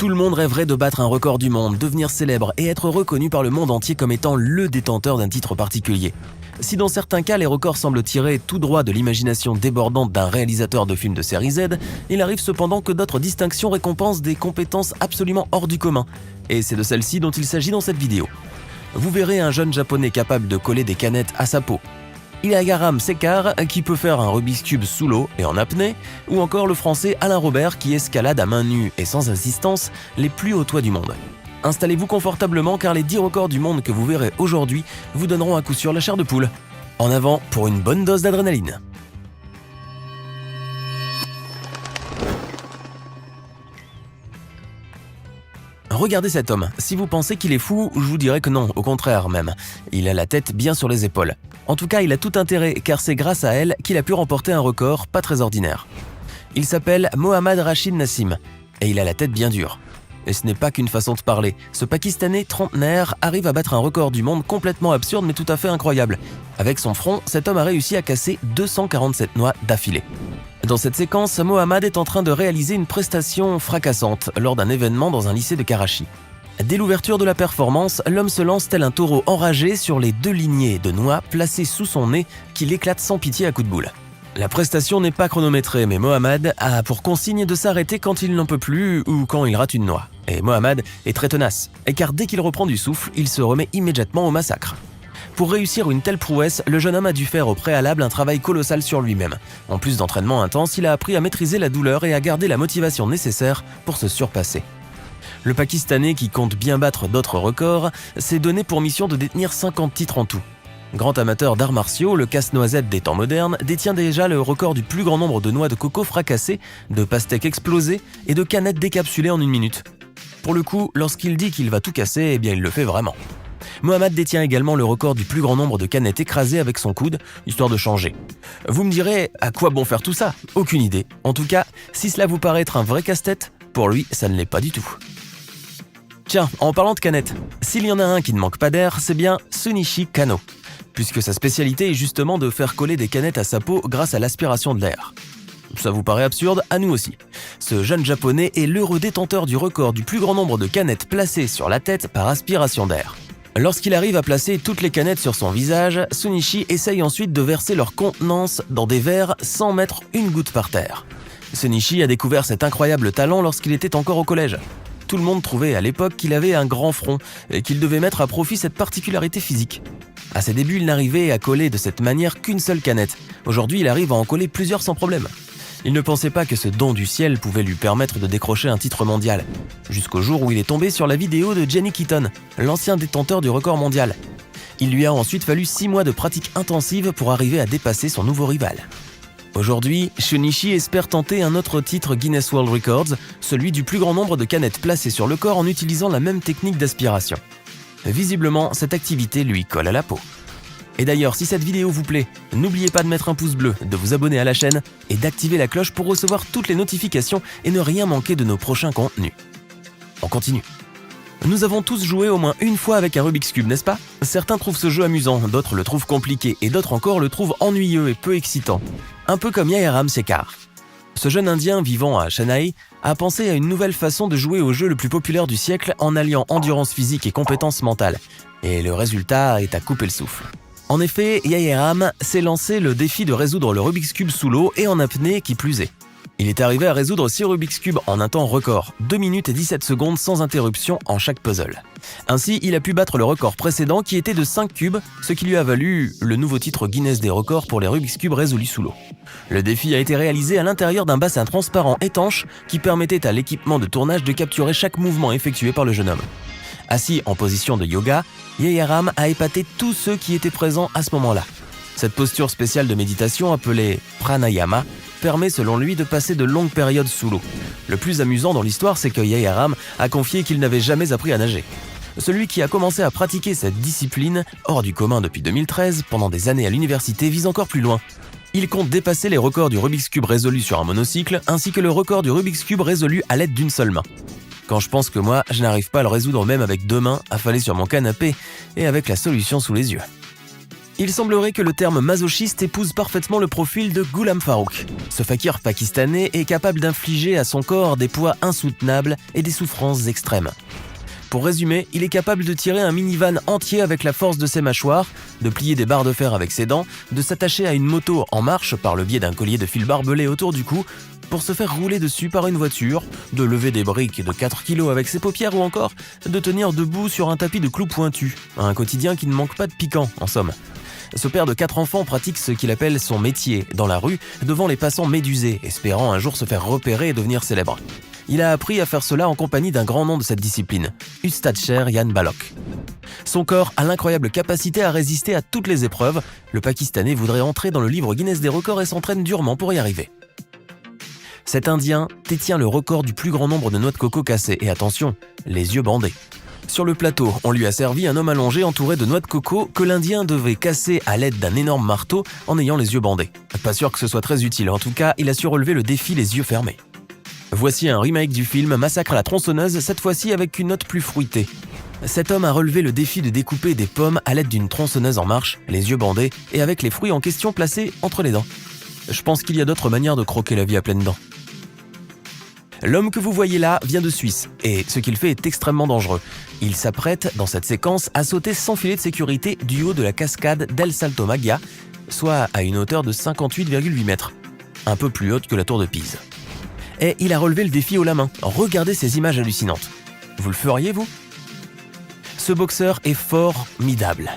Tout le monde rêverait de battre un record du monde, devenir célèbre et être reconnu par le monde entier comme étant le détenteur d'un titre particulier. Si dans certains cas les records semblent tirer tout droit de l'imagination débordante d'un réalisateur de films de série Z, il arrive cependant que d'autres distinctions récompensent des compétences absolument hors du commun. Et c'est de celle-ci dont il s'agit dans cette vidéo. Vous verrez un jeune japonais capable de coller des canettes à sa peau. Ilayaram Sekar qui peut faire un Rubik's Cube sous l'eau et en apnée, ou encore le français Alain Robert qui escalade à main nue et sans assistance les plus hauts toits du monde. Installez-vous confortablement car les 10 records du monde que vous verrez aujourd'hui vous donneront à coup sûr la chair de poule. En avant pour une bonne dose d'adrénaline. Regardez cet homme, si vous pensez qu'il est fou, je vous dirais que non, au contraire même. Il a la tête bien sur les épaules. En tout cas, il a tout intérêt car c'est grâce à elle qu'il a pu remporter un record pas très ordinaire. Il s'appelle Mohammad Rashid Nassim et il a la tête bien dure. Et ce n'est pas qu'une façon de parler. Ce Pakistanais trentenaire arrive à battre un record du monde complètement absurde mais tout à fait incroyable. Avec son front, cet homme a réussi à casser 247 noix d'affilée. Dans cette séquence, Mohammad est en train de réaliser une prestation fracassante lors d'un événement dans un lycée de Karachi. Dès l'ouverture de la performance, l'homme se lance tel un taureau enragé sur les 2 lignées de noix placées sous son nez qu'il éclate sans pitié à coups de boule. La prestation n'est pas chronométrée, mais Mohammad a pour consigne de s'arrêter quand il n'en peut plus ou quand il rate une noix. Et Mohammad est très tenace, car dès qu'il reprend du souffle, il se remet immédiatement au massacre. Pour réussir une telle prouesse, le jeune homme a dû faire au préalable un travail colossal sur lui-même. En plus d'entraînement intense, il a appris à maîtriser la douleur et à garder la motivation nécessaire pour se surpasser. Le Pakistanais, qui compte bien battre d'autres records, s'est donné pour mission de détenir 50 titres en tout. Grand amateur d'arts martiaux, le casse-noisette des temps modernes détient déjà le record du plus grand nombre de noix de coco fracassées, de pastèques explosées et de canettes décapsulées en 1 minute. Pour le coup, lorsqu'il dit qu'il va tout casser, eh bien il le fait vraiment. Mohammad détient également le record du plus grand nombre de canettes écrasées avec son coude, histoire de changer. Vous me direz, à quoi bon faire tout ça? Aucune idée. En tout cas, si cela vous paraît être un vrai casse-tête, pour lui, ça ne l'est pas du tout. Tiens, en parlant de canettes, s'il y en a un qui ne manque pas d'air, c'est bien Sunichi Kano, puisque sa spécialité est justement de faire coller des canettes à sa peau grâce à l'aspiration de l'air. Ça vous paraît absurde? À nous aussi. Ce jeune japonais est l'heureux détenteur du record du plus grand nombre de canettes placées sur la tête par aspiration d'air. Lorsqu'il arrive à placer toutes les canettes sur son visage, Sunichi essaye ensuite de verser leur contenance dans des verres sans mettre une goutte par terre. Sunichi a découvert cet incroyable talent lorsqu'il était encore au collège. Tout le monde trouvait à l'époque qu'il avait un grand front et qu'il devait mettre à profit cette particularité physique. À ses débuts, il n'arrivait à coller de cette manière qu'une seule canette. Aujourd'hui, il arrive à en coller plusieurs sans problème. Il ne pensait pas que ce don du ciel pouvait lui permettre de décrocher un titre mondial, jusqu'au jour où il est tombé sur la vidéo de Jenny Keaton, l'ancien détenteur du record mondial. Il lui a ensuite fallu 6 mois de pratique intensive pour arriver à dépasser son nouveau rival. Aujourd'hui, Shunichi espère tenter un autre titre Guinness World Records, celui du plus grand nombre de canettes placées sur le corps en utilisant la même technique d'aspiration. Visiblement, cette activité lui colle à la peau. Et d'ailleurs, si cette vidéo vous plaît, n'oubliez pas de mettre un pouce bleu, de vous abonner à la chaîne et d'activer la cloche pour recevoir toutes les notifications et ne rien manquer de nos prochains contenus. On continue. Nous avons tous joué au moins une fois avec un Rubik's Cube, n'est-ce pas? Certains trouvent ce jeu amusant, d'autres le trouvent compliqué et d'autres encore le trouvent ennuyeux et peu excitant. Un peu comme Ilayaram Sekar. Ce jeune Indien vivant à Chennai a pensé à une nouvelle façon de jouer au jeu le plus populaire du siècle en alliant endurance physique et compétences mentales. Et le résultat est à couper le souffle. En effet, Ilayaram s'est lancé le défi de résoudre le Rubik's Cube sous l'eau et en apnée qui plus est. Il est arrivé à résoudre 6 Rubik's Cube en un temps record, 2 minutes et 17 secondes sans interruption en chaque puzzle. Ainsi, il a pu battre le record précédent qui était de 5 cubes, ce qui lui a valu le nouveau titre Guinness des records pour les Rubik's Cube résolus sous l'eau. Le défi a été réalisé à l'intérieur d'un bassin transparent étanche qui permettait à l'équipement de tournage de capturer chaque mouvement effectué par le jeune homme. Assis en position de yoga, Ilayaram a épaté tous ceux qui étaient présents à ce moment-là. Cette posture spéciale de méditation appelée pranayama permet selon lui de passer de longues périodes sous l'eau. Le plus amusant dans l'histoire, c'est que Ilayaram a confié qu'il n'avait jamais appris à nager. Celui qui a commencé à pratiquer cette discipline, hors du commun depuis 2013, pendant des années à l'université, vise encore plus loin. Il compte dépasser les records du Rubik's Cube résolu sur un monocycle, ainsi que le record du Rubik's Cube résolu à l'aide d'une seule main. Quand je pense que moi, je n'arrive pas à le résoudre même avec 2 mains, affalé sur mon canapé et avec la solution sous les yeux. Il semblerait que le terme masochiste épouse parfaitement le profil de Ghulam Farouk. Ce fakir pakistanais est capable d'infliger à son corps des poids insoutenables et des souffrances extrêmes. Pour résumer, il est capable de tirer un minivan entier avec la force de ses mâchoires, de plier des barres de fer avec ses dents, de s'attacher à une moto en marche par le biais d'un collier de fil barbelé autour du cou, pour se faire rouler dessus par une voiture, de lever des briques de 4 kilos avec ses paupières ou encore de tenir debout sur un tapis de clous pointus. Un quotidien qui ne manque pas de piquant, en somme. Ce père de 4 enfants pratique ce qu'il appelle son métier, dans la rue, devant les passants médusés, espérant un jour se faire repérer et devenir célèbre. Il a appris à faire cela en compagnie d'un grand nom de cette discipline, Ustad Sher Jan Balok. Son corps a l'incroyable capacité à résister à toutes les épreuves. Le Pakistanais voudrait entrer dans le livre Guinness des records et s'entraîne durement pour y arriver. Cet Indien détient le record du plus grand nombre de noix de coco cassées, et attention, les yeux bandés. Sur le plateau, on lui a servi un homme allongé entouré de noix de coco que l'Indien devait casser à l'aide d'un énorme marteau en ayant les yeux bandés. Pas sûr que ce soit très utile, en tout cas, il a su relever le défi les yeux fermés. Voici un remake du film Massacre à la tronçonneuse, cette fois-ci avec une note plus fruitée. Cet homme a relevé le défi de découper des pommes à l'aide d'une tronçonneuse en marche, les yeux bandés et avec les fruits en question placés entre les dents. Je pense qu'il y a d'autres manières de croquer la vie à pleines dents. L'homme que vous voyez là vient de Suisse, et ce qu'il fait est extrêmement dangereux. Il s'apprête, dans cette séquence, à sauter sans filet de sécurité du haut de la cascade d'El Salto Maggia, soit à une hauteur de 58,8 mètres, un peu plus haute que la tour de Pise. Et il a relevé le défi haut la main. Regardez ces images hallucinantes. Vous le feriez, vous ? Ce boxeur est formidable.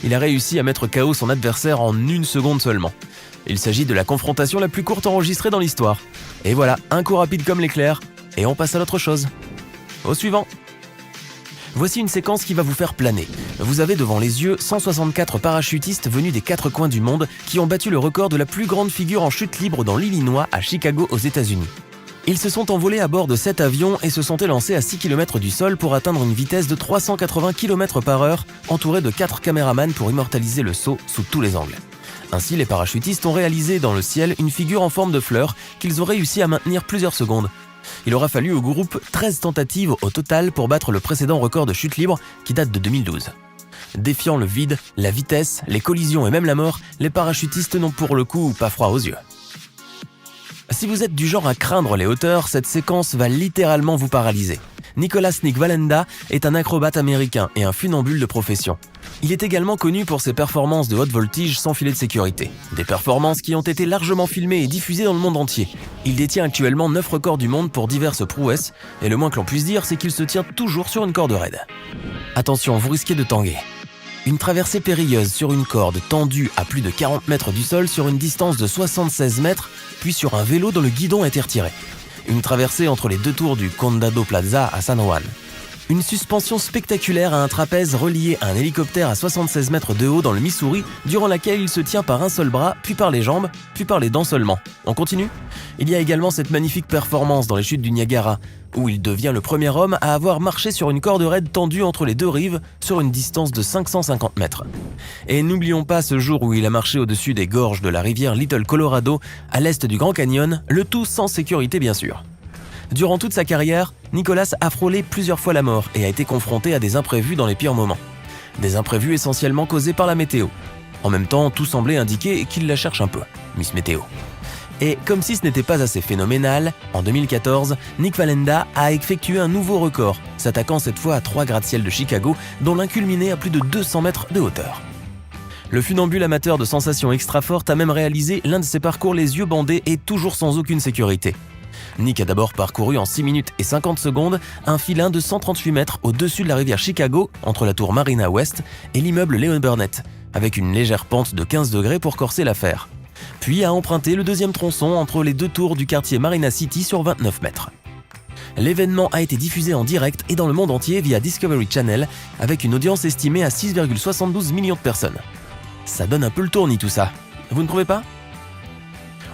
Il a réussi à mettre KO son adversaire en 1 seconde seulement. Il s'agit de la confrontation la plus courte enregistrée dans l'histoire. Et voilà, un coup rapide comme l'éclair, et on passe à l'autre chose. Au suivant. Voici une séquence qui va vous faire planer. Vous avez devant les yeux 164 parachutistes venus des 4 coins du monde qui ont battu le record de la plus grande figure en chute libre dans l'Illinois à Chicago aux États-Unis. Ils se sont envolés à bord de 7 avions et se sont élancés à 6 km du sol pour atteindre une vitesse de 380 km/h, entourés de 4 caméramans pour immortaliser le saut sous tous les angles. Ainsi, les parachutistes ont réalisé dans le ciel une figure en forme de fleur qu'ils ont réussi à maintenir plusieurs secondes. Il aura fallu au groupe 13 tentatives au total pour battre le précédent record de chute libre qui date de 2012. Défiant le vide, la vitesse, les collisions et même la mort, les parachutistes n'ont pour le coup pas froid aux yeux. Si vous êtes du genre à craindre les hauteurs, cette séquence va littéralement vous paralyser. Nicholas Nick Valenda est un acrobate américain et un funambule de profession. Il est également connu pour ses performances de haute voltige sans filet de sécurité. Des performances qui ont été largement filmées et diffusées dans le monde entier. Il détient actuellement 9 records du monde pour diverses prouesses, et le moins que l'on puisse dire, c'est qu'il se tient toujours sur une corde raide. Attention, vous risquez de tanguer. Une traversée périlleuse sur une corde tendue à plus de 40 mètres du sol sur une distance de 76 mètres, puis sur un vélo dont le guidon a été retiré. Une traversée entre les 2 tours du Condado Plaza à San Juan. Une suspension spectaculaire à un trapèze relié à un hélicoptère à 76 mètres de haut dans le Missouri, durant laquelle il se tient par un seul bras, puis par les jambes, puis par les dents seulement. On continue ? Il y a également cette magnifique performance dans les chutes du Niagara, où il devient le premier homme à avoir marché sur une corde raide tendue entre les 2 rives sur une distance de 550 mètres. Et n'oublions pas ce jour où il a marché au-dessus des gorges de la rivière Little Colorado, à l'est du Grand Canyon, le tout sans sécurité bien sûr. Durant toute sa carrière, Nicholas a frôlé plusieurs fois la mort et a été confronté à des imprévus dans les pires moments. Des imprévus essentiellement causés par la météo. En même temps, tout semblait indiquer qu'il la cherche un peu, Miss Météo. Et comme si ce n'était pas assez phénoménal, en 2014, Nick Valenda a effectué un nouveau record, s'attaquant cette fois à 3 gratte-ciel de Chicago, dont l'un culminait à plus de 200 mètres de hauteur. Le funambule amateur de sensations extra fortes a même réalisé l'un de ses parcours les yeux bandés et toujours sans aucune sécurité. Nick a d'abord parcouru en 6 minutes et 50 secondes un filin de 138 mètres au-dessus de la rivière Chicago, entre la tour Marina West et l'immeuble Léon Burnett, avec une légère pente de 15 degrés pour corser l'affaire. Puis a emprunté le 2e tronçon entre les 2 tours du quartier Marina City sur 29 mètres. L'événement a été diffusé en direct et dans le monde entier via Discovery Channel, avec une audience estimée à 6,72 millions de personnes. Ça donne un peu le tournis tout ça, vous ne trouvez pas ?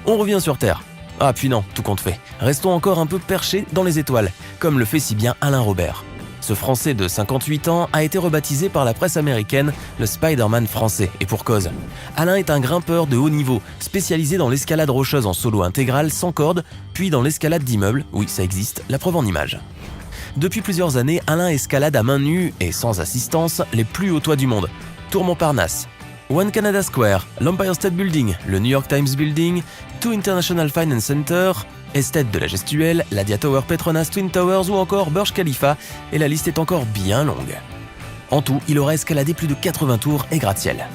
On revient sur Terre. Ah puis non, tout compte fait. Restons encore un peu perchés dans les étoiles, comme le fait si bien Alain Robert. Ce Français de 58 ans a été rebaptisé par la presse américaine le Spider-Man français, et pour cause. Alain est un grimpeur de haut niveau, spécialisé dans l'escalade rocheuse en solo intégral sans corde, puis dans l'escalade d'immeubles, oui ça existe, la preuve en image. Depuis plusieurs années, Alain escalade à main nue et sans assistance les plus hauts toits du monde. Tour Montparnasse, One Canada Square, l'Empire State Building, le New York Times Building, Two International Finance Center, Estate de la Gestuelle, la Dia Tower Petronas Twin Towers ou encore Burj Khalifa, et la liste est encore bien longue. En tout, il aura escaladé plus de 80 tours et gratte-ciel.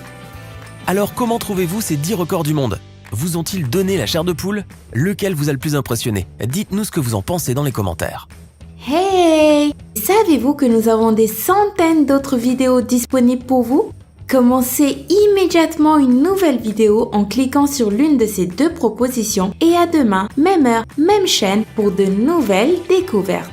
Alors comment trouvez-vous ces 10 records du monde ? Vous ont-ils donné la chair de poule ? Lequel vous a le plus impressionné ? Dites-nous ce que vous en pensez dans les commentaires. Hey! Savez-vous que nous avons des centaines d'autres vidéos disponibles pour vous ? Commencez immédiatement une nouvelle vidéo en cliquant sur l'une de ces 2 propositions et à demain, même heure, même chaîne pour de nouvelles découvertes.